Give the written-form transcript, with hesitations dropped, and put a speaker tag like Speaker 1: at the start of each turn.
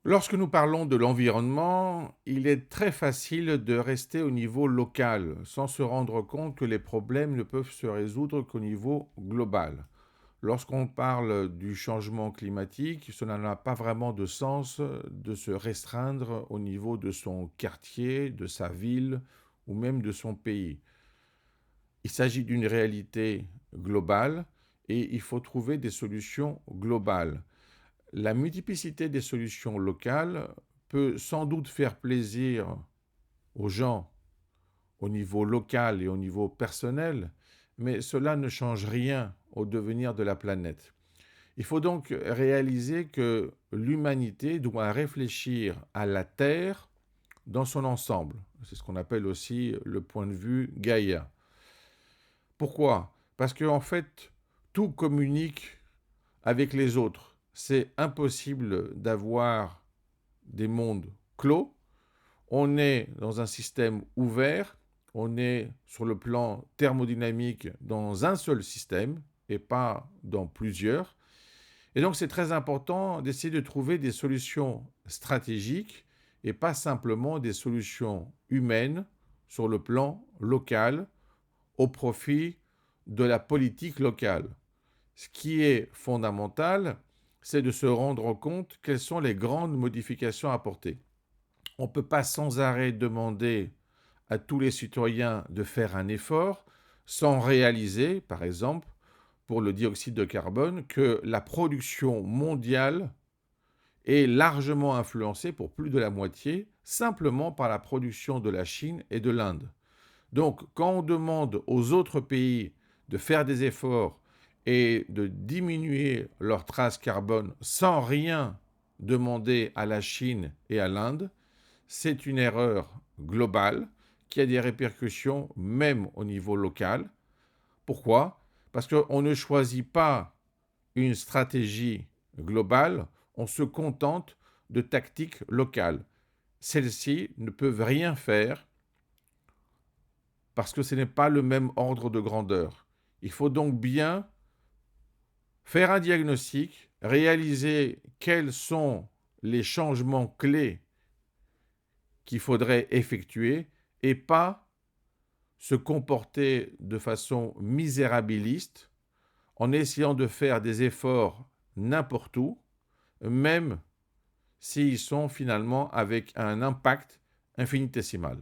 Speaker 1: Lorsque nous parlons de l'environnement, il est très facile de rester au niveau local, sans se rendre compte que les problèmes ne peuvent se résoudre qu'au niveau global. Lorsqu'on parle du changement climatique, cela n'a pas vraiment de sens de se restreindre au niveau de son quartier, de sa ville ou même de son pays. Il s'agit d'une réalité globale et il faut trouver des solutions globales. La multiplicité des solutions locales peut sans doute faire plaisir aux gens au niveau local et au niveau personnel, mais cela ne change rien au devenir de la planète. Il faut donc réaliser que l'humanité doit réfléchir à la Terre dans son ensemble. C'est ce qu'on appelle aussi le point de vue Gaïa. Pourquoi? Parce qu'en fait, tout communique avec les autres. C'est impossible d'avoir des mondes clos. On est dans un système ouvert, on est sur le plan thermodynamique dans un seul système et pas dans plusieurs. Et donc c'est très important d'essayer de trouver des solutions stratégiques et pas simplement des solutions humaines sur le plan local au profit de la politique locale. Ce qui est fondamental, c'est de se rendre compte quelles sont les grandes modifications à apporter. On ne peut pas sans arrêt demander à tous les citoyens de faire un effort sans réaliser, par exemple, pour le dioxyde de carbone, que la production mondiale est largement influencée pour plus de la moitié simplement par la production de la Chine et de l'Inde. Donc, quand on demande aux autres pays de faire des efforts et de diminuer leur trace carbone sans rien demander à la Chine et à l'Inde, c'est une erreur globale qui a des répercussions même au niveau local. Pourquoi? Parce qu'on ne choisit pas une stratégie globale, on se contente de tactiques locales. Celles-ci ne peuvent rien faire parce que ce n'est pas le même ordre de grandeur. Il faut donc bien faire un diagnostic, réaliser quels sont les changements clés qu'il faudrait effectuer et pas se comporter de façon misérabiliste en essayant de faire des efforts n'importe où, même s'ils sont finalement avec un impact infinitésimal.